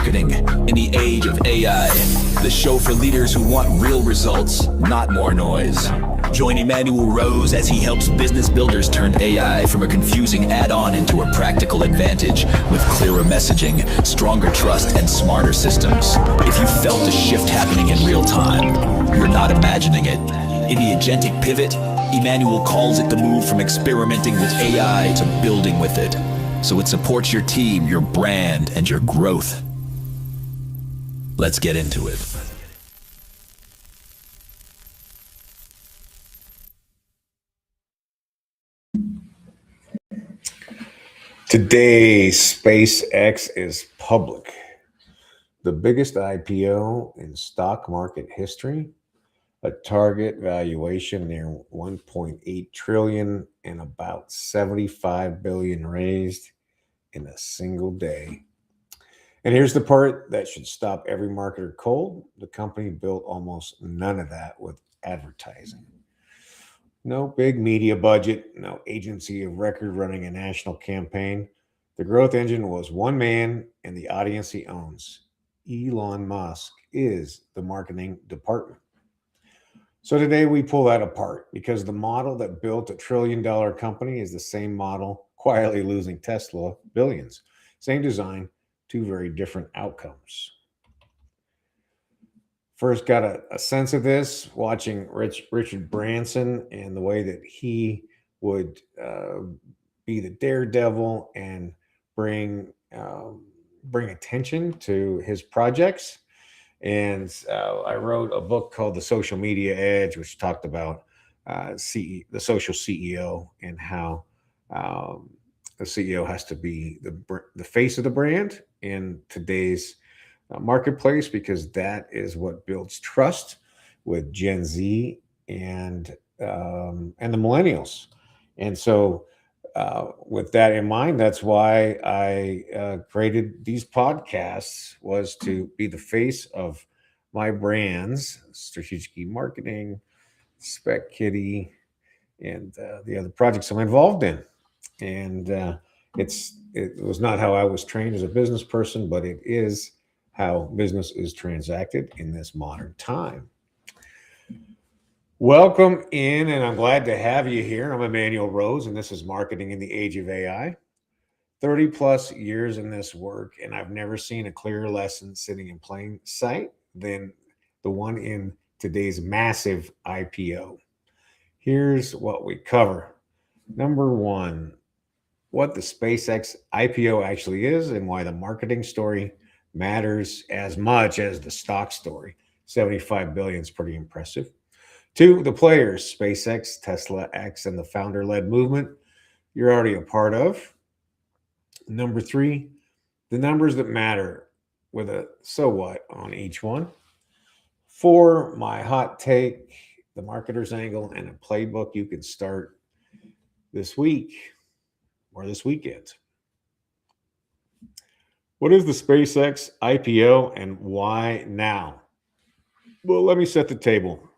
Marketing in the Age of AI, the show for leaders who want real results, not more noise. Join Emmanuel Rose as he helps business builders turn AI from a confusing add-on into a practical advantage with clearer messaging, stronger trust, and smarter systems. If you felt a shift happening in real time, you're not imagining it. In the agentic pivot, Emmanuel calls it the move from experimenting with AI to building with it, so it supports your team, your brand, and your growth. Let's get into it. Today, SpaceX is public. The biggest IPO in stock market history, a target valuation near 1.8 trillion and about 75 billion raised in a single day. And here's the part that should stop every marketer cold. The company built almost none of that with advertising. No big media budget, no agency of record running a national campaign. The growth engine was one man and the audience he owns. Elon Musk is the marketing department. So today we pull that apart because the model that built $1 trillion company is the same model quietly losing Tesla billions. Same design, two very different outcomes. First got a sense of this watching Richard Branson and the way that he would be the daredevil and bring attention to his projects. And I wrote a book called The Social Media Edge, which talked about the social CEO and how the CEO has to be the face of the brand in today's marketplace, because that is what builds trust with Gen Z and the millennials. And so with that in mind, that's why I created these podcasts, was to be the face of my brands, Strategic Marketing, Spec Kitty, and the other projects I'm involved in. And it was not how I was trained as a business person, but it is how business is transacted in this modern time. Welcome in, and I'm glad to have you here. I'm Emmanuel Rose, and this is Marketing in the Age of AI. 30 plus years in this work, and I've never seen a clearer lesson sitting in plain sight than the one in today's massive IPO. Here's what we cover. Number one, what the SpaceX IPO actually is and why the marketing story matters as much as the stock story. 75 billion is pretty impressive. Two, the players, SpaceX, Tesla, X, and the founder-led movement you're already a part of. Number three, the numbers that matter with a so what on each one. Four, my hot take, the marketer's angle, and a playbook you can start this week or this weekend. What is the SpaceX IPO and why now? Well, let me set the table.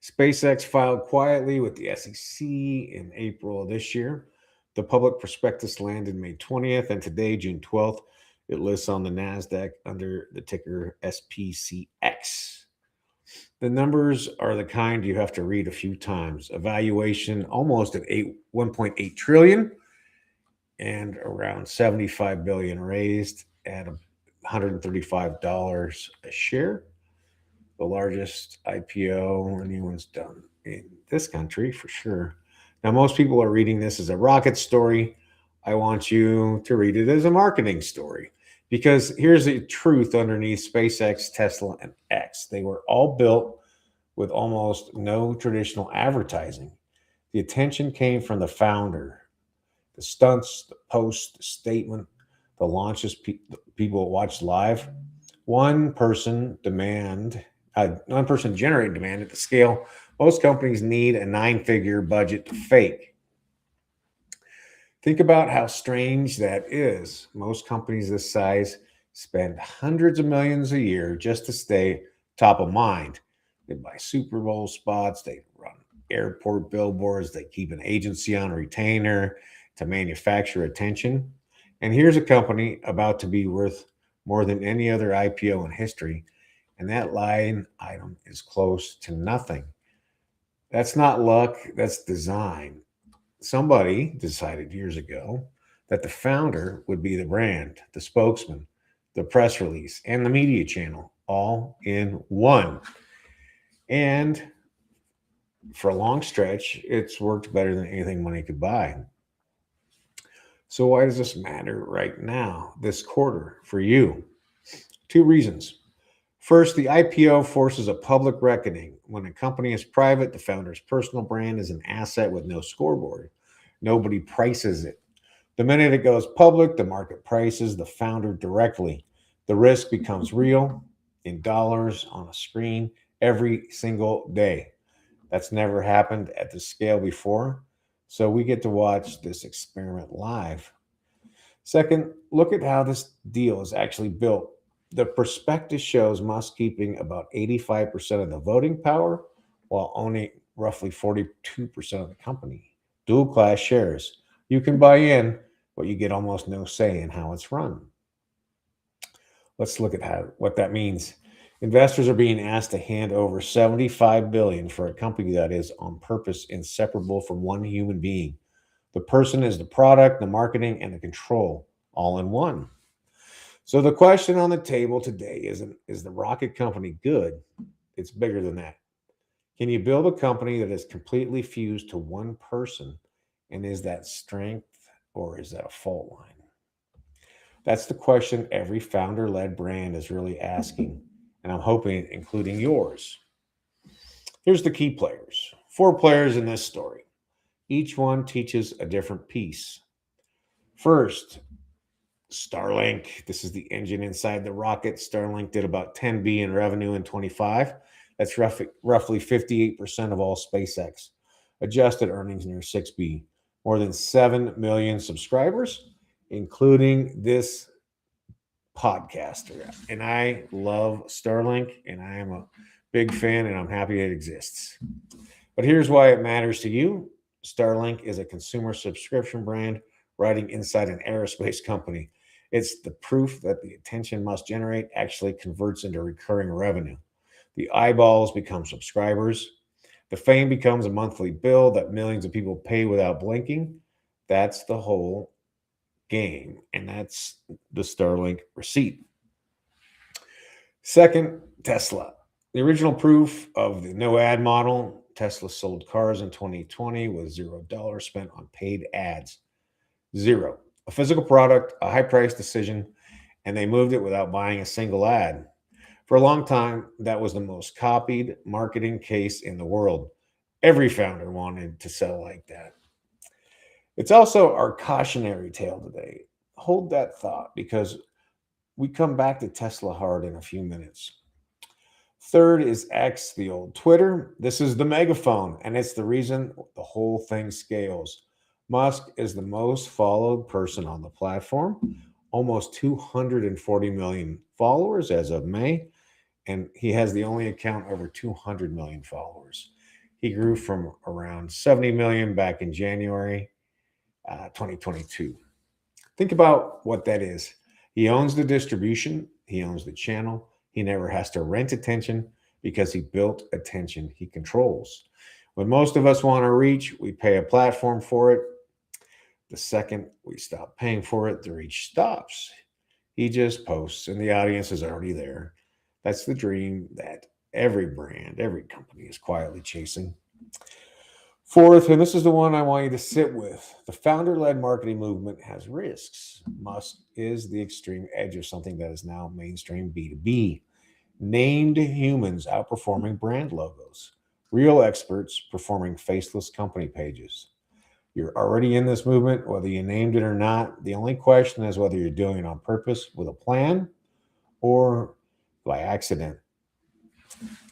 SpaceX filed quietly with the SEC in April of this year. The public prospectus landed May 20th, and today, June 12th, it lists on the NASDAQ under the ticker SPCX. The numbers are the kind you have to read a few times. A valuation almost at 1.8 trillion. And around 75 billion raised at $135 a share. The largest IPO anyone's done in this country for sure. Now, most people are reading this as a rocket story. I want you to read it as a marketing story, because here's the truth underneath SpaceX, Tesla, and X. They were all built with almost no traditional advertising. The attention came from the founder. The stunts, the posts, the statement, the launches, people watched live. One person generated demand at the scale most companies need a 9-figure budget to fake. Think about how strange that is. Most companies this size spend hundreds of millions a year just to stay top of mind. They buy Super Bowl spots, they run airport billboards, they keep an agency on retainer to manufacture attention. And here's a company about to be worth more than any other IPO in history, and that line item is close to nothing. That's not luck, that's design. Somebody decided years ago that the founder would be the brand, the spokesman, the press release, and the media channel all in one. And for a long stretch, it's worked better than anything money could buy. So, why does this matter right now, this quarter, for you? Two reasons. First, the IPO forces a public reckoning. When a company is private, the founder's personal brand is an asset with no scoreboard. Nobody prices it. The minute it goes public, the market prices the founder directly. The risk becomes real in dollars on a screen every single day. That's never happened at this scale before. So we get to watch this experiment live. Second, look at how this deal is actually built. The prospectus shows Musk keeping about 85% of the voting power while owning roughly 42% of the company. Dual class shares. You can buy in, but you get almost no say in how it's run. Let's look at what that means. Investors are being asked to hand over $75 billion for a company that is on purpose inseparable from one human being. The person is the product, the marketing, and the control all in one. So the question on the table today is the rocket company good? It's bigger than that. Can you build a company that is completely fused to one person? And is that strength or is that a fault line? That's the question every founder-led brand is really asking, and I'm hoping including yours. Here's the key players. 4 players in this story. Each one teaches a different piece. First, Starlink. This is the engine inside the rocket. Starlink did about 10 billion in revenue in 25. That's roughly 58% of all SpaceX. Adjusted earnings near 6 billion. More than 7 million subscribers, including this podcaster. And I love Starlink, and I am a big fan, and I'm happy it exists. But here's why it matters to you. Starlink is a consumer subscription brand riding inside an aerospace company. It's the proof that the attention Musk generate actually converts into recurring revenue. The eyeballs become subscribers. The fame becomes a monthly bill that millions of people pay without blinking. That's the whole game, and that's the Starlink receipt. Second, Tesla. The original proof of the no ad model, Tesla sold cars in 2020 with $0 spent on paid ads. Zero. A physical product, a high price decision, and they moved it without buying a single ad. For a long time, that was the most copied marketing case in the world. Every founder wanted to sell like that. It's also our cautionary tale today. Hold that thought because we come back to Tesla hard in a few minutes. Third is X, the old Twitter. This is the megaphone, and it's the reason the whole thing scales. Musk is the most followed person on the platform, almost 240 million followers as of May, and he has the only account over 200 million followers. He grew from around 70 million back in January 2022. Think about what that is. He owns the distribution, he owns the channel, he never has to rent attention because he built attention he controls. When most of us want to reach, we pay a platform for it. The second we stop paying for it, the reach stops. He just posts and the audience is already there. That's the dream that every brand, every company is quietly chasing. Fourth, and this is the one I want you to sit with, the founder-led marketing movement has risks. Musk is the extreme edge of something that is now mainstream B2B. Named humans outperforming brand logos. Real experts performing faceless company pages. You're already in this movement, whether you named it or not. The only question is whether you're doing it on purpose with a plan or by accident.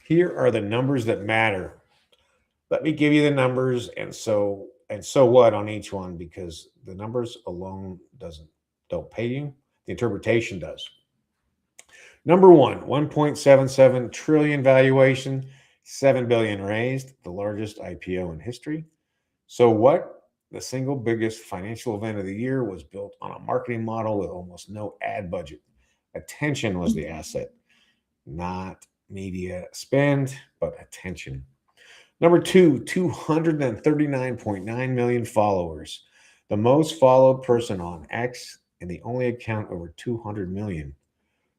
Here are the numbers that matter. Let me give you the numbers and so what on each one, because the numbers alone don't pay you. The interpretation does. Number one, 1.77 trillion valuation, 7 billion raised, the largest IPO in history. So what? The single biggest financial event of the year was built on a marketing model with almost no ad budget. Attention was the asset, not media spend, but attention. Number two, 239.9 million followers. The most followed person on X and the only account over 200 million.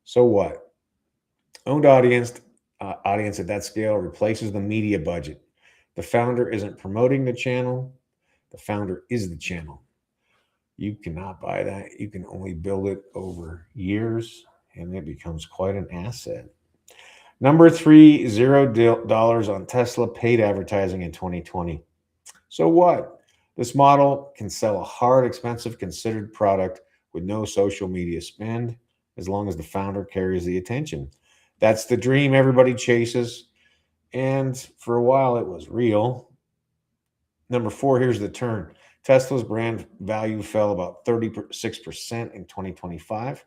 So what? Owned audience at that scale replaces the media budget. The founder isn't promoting the channel. The founder is the channel. You cannot buy that. You can only build it over years, and it becomes quite an asset. Number three, $0 on Tesla paid advertising in 2020. So what? This model can sell a hard, expensive, considered product with no social media spend as long as the founder carries the attention. That's the dream everybody chases. And for a while, it was real. Number four, here's the turn. Tesla's brand value fell about 36% in 2025.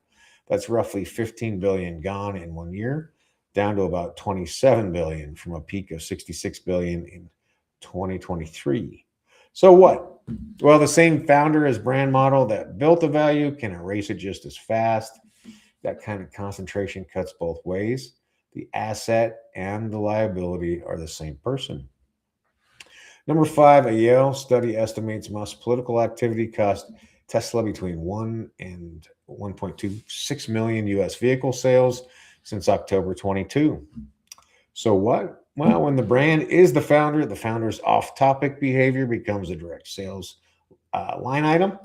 That's roughly 15 billion gone in 1 year, down to about 27 billion from a peak of 66 billion in 2023. So what? Well, the same founder as brand model that built the value can erase it just as fast. That kind of concentration cuts both ways. The asset and the liability are the same person. Number five, a Yale study estimates Musk's political activity cost Tesla between 1 and 1.26 million US vehicle sales since October 22. So what? Well, when the brand is the founder's off-topic behavior becomes a direct sales line item.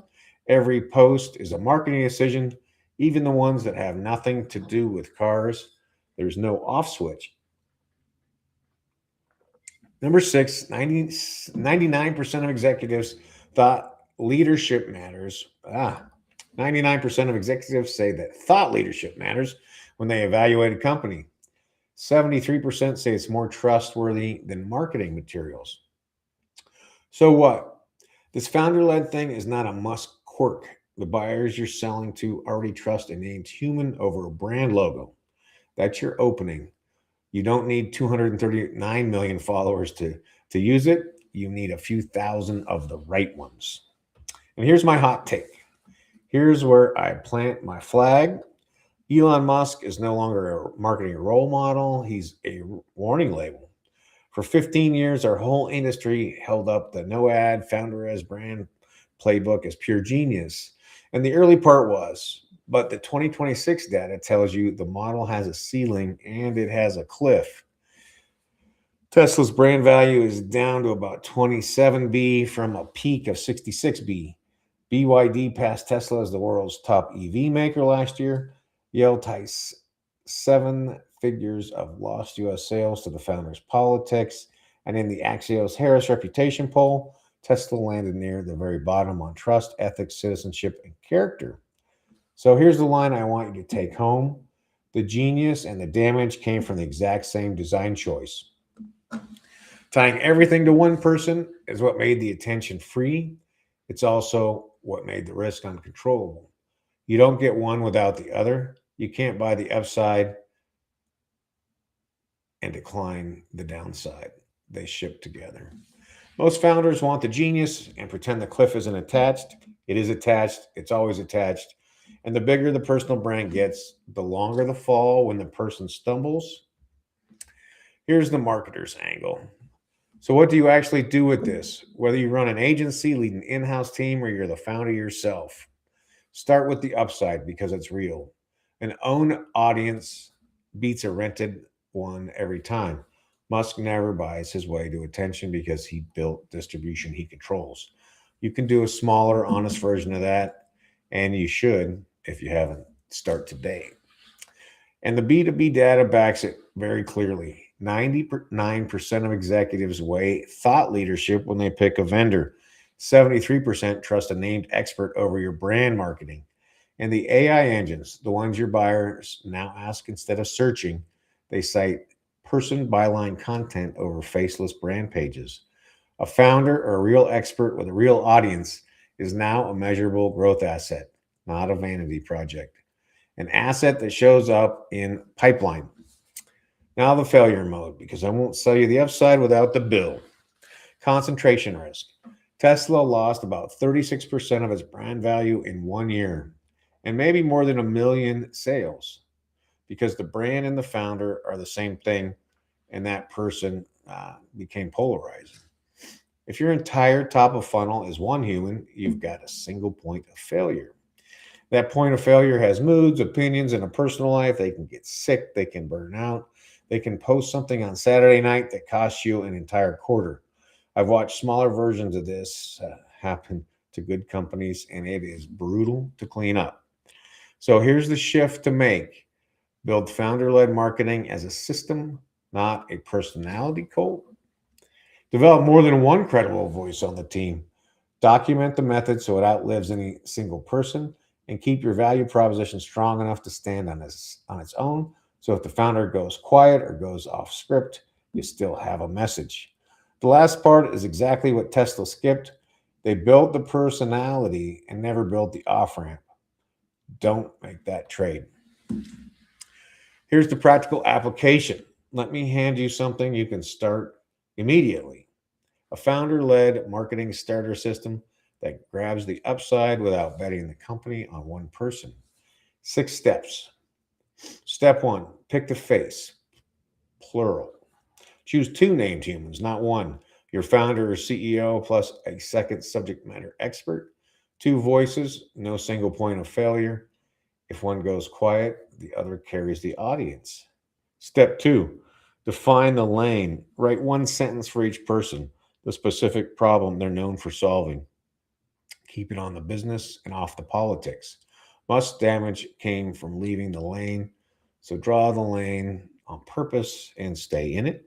Every post is a marketing decision, even the ones that have nothing to do with cars. There's no off switch. Number six, 99% of executives thought leadership matters. 99% of executives say that thought leadership matters when they evaluate a company. 73% say it's more trustworthy than marketing materials. So what? This founder-led thing is not a Musk quirk. The buyers you're selling to already trust a named human over a brand logo. That's your opening. You don't need 239 million followers to use it. You need a few thousand of the right ones. And here's my hot take. Here's where I plant my flag. Elon Musk is no longer a marketing role model. He's a warning label. For 15 years, our whole industry held up the no ad, founder as brand playbook as pure genius. And the early part was, but the 2026 data tells you the model has a ceiling and it has a cliff. Tesla's brand value is down to about 27B from a peak of 66B. BYD passed Tesla as the world's top EV maker last year. Yale ties 7 figures of lost U.S. sales to the founder's politics. And in the Axios Harris reputation poll, Tesla landed near the very bottom on trust, ethics, citizenship, and character. So here's the line I want you to take home. The genius and the damage came from the exact same design choice. Tying everything to one person is what made the attention free. It's also what made the risk uncontrollable. You don't get one without the other. You can't buy the upside and decline the downside. They ship together. Most founders want the genius and pretend the cliff isn't attached. It is attached. It's always attached. And the bigger the personal brand gets, the longer the fall when the person stumbles. Here's the marketer's angle. So what do you actually do with this? Whether you run an agency, lead an in-house team, or you're the founder yourself, start with the upside because it's real. An owned audience beats a rented one every time. Musk never buys his way to attention because he built distribution he controls. You can do a smaller, honest version of that, and you should, if you haven't, start today. And the B2B data backs it very clearly. 99% of executives weigh thought leadership when they pick a vendor. 73% trust a named expert over your brand marketing. And the AI engines, the ones your buyers now ask instead of searching, they cite person byline content over faceless brand pages. A founder or a real expert with a real audience is now a measurable growth asset, not a vanity project. An asset that shows up in pipeline. Now the failure mode, because I won't sell you the upside without the bill. Concentration risk. Tesla lost about 36% of its brand value in 1 year. and maybe more than 1 million sales, because the brand and the founder are the same thing, and that person became polarizing. If your entire top of funnel is one human, you've got a single point of failure. That point of failure has moods, opinions, and a personal life. They can get sick. They can burn out. They can post something on Saturday night that costs you an entire quarter. I've watched smaller versions of this happen to good companies, and it is brutal to clean up. So here's the shift to make. Build founder-led marketing as a system, not a personality cult. Develop more than one credible voice on the team. Document the method so it outlives any single person, and keep your value proposition strong enough to stand on its own. So if the founder goes quiet or goes off script, you still have a message. The last part is exactly what Tesla skipped. They built the personality and never built the off-ramp. Don't make that trade. Here's the practical application. Let me hand you something you can start immediately. A founder-led marketing starter system that grabs the upside without betting the company on one person. 6 steps. Step 1, pick the face, plural. Choose 2 named humans, not one. Your founder or CEO plus a second subject matter expert. 2 voices, no single point of failure. If one goes quiet, the other carries the audience. Step 2, define the lane. Write 1 sentence for each person, the specific problem they're known for solving. Keep it on the business and off the politics. Musk's damage came from leaving the lane, so draw the lane on purpose and stay in it.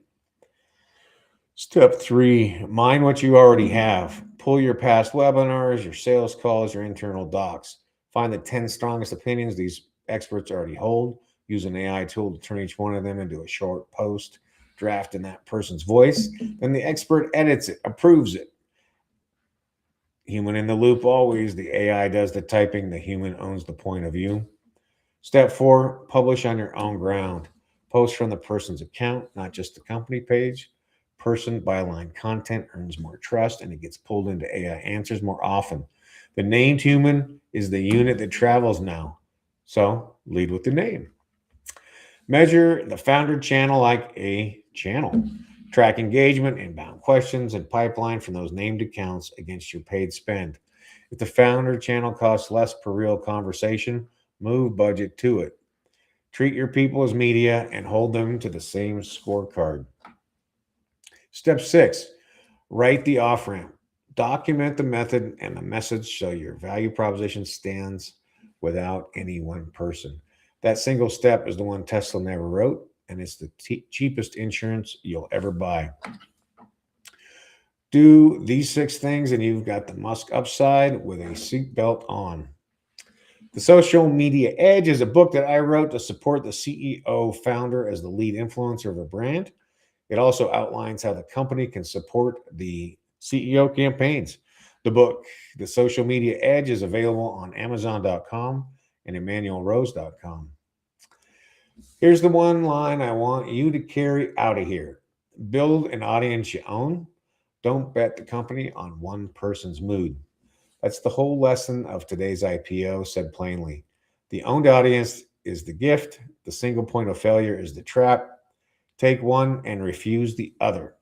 Step 3, mine what you already have. Pull your past webinars, your sales calls, your internal docs. Find the 10 strongest opinions these experts already hold. Use an AI tool to turn each one of them into a short post, draft in that person's voice. Then the expert edits it, approves it. Human in the loop always. The AI does the typing. The human owns the point of view. Step 4, publish on your own ground. Post from the person's account, not just the company page. Person byline content earns more trust, and it gets pulled into AI answers more often. The named human is the unit that travels now. So lead with the name. Measure the founder channel like a channel. Track engagement, inbound questions, and pipeline from those named accounts against your paid spend. If the founder channel costs less per real conversation, move budget to it. Treat your people as media and hold them to the same scorecard. Step 6, write the off-ramp. Document the method and the message so your value proposition stands without any one person. That single step is the one Tesla never wrote, and it's the cheapest insurance you'll ever buy. Do these 6 things and you've got the Musk upside with a seatbelt on. The Social Media Edge is a book that I wrote to support the CEO founder as the lead influencer of a brand. It also outlines how the company can support the CEO campaigns. The book, The Social Media Edge, is available on Amazon.com and EmmanuelRose.com. Here's the one line I want you to carry out of here. Build an audience you own. Don't bet the company on one person's mood. That's the whole lesson of today's IPO, said plainly. The owned audience is the gift. The single point of failure is the trap. Take one and refuse the other.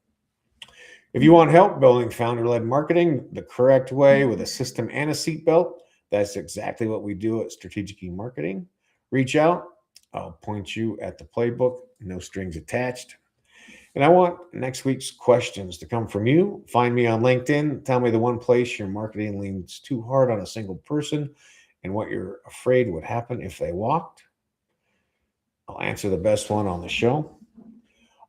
If you want help building founder-led marketing the correct way with a system and a seatbelt, that's exactly what we do at Strategic Marketing. Reach out. I'll point you at the playbook, no strings attached. And I want next week's questions to come from you. Find me on LinkedIn. Tell me the one place your marketing leans too hard on a single person and what you're afraid would happen if they walked. I'll answer the best one on the show.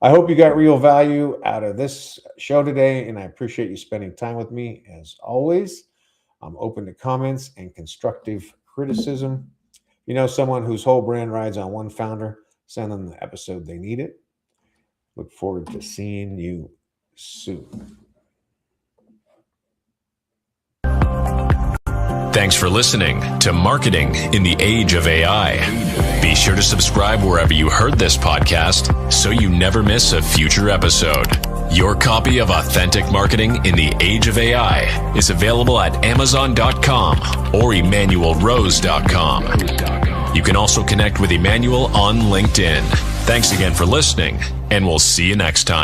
I hope you got real value out of this show today, and I appreciate you spending time with me as always. I'm open to comments and constructive criticism. You know someone whose whole brand rides on one founder, send them the episode they need it. Look forward to seeing you soon. Thanks for listening to Marketing in the Age of AI. Be sure to subscribe wherever you heard this podcast so you never miss a future episode. Your copy of Authentic Marketing in the Age of AI is available at Amazon.com or EmmanuelRose.com. You can also connect with Emmanuel on LinkedIn. Thanks again for listening, and we'll see you next time.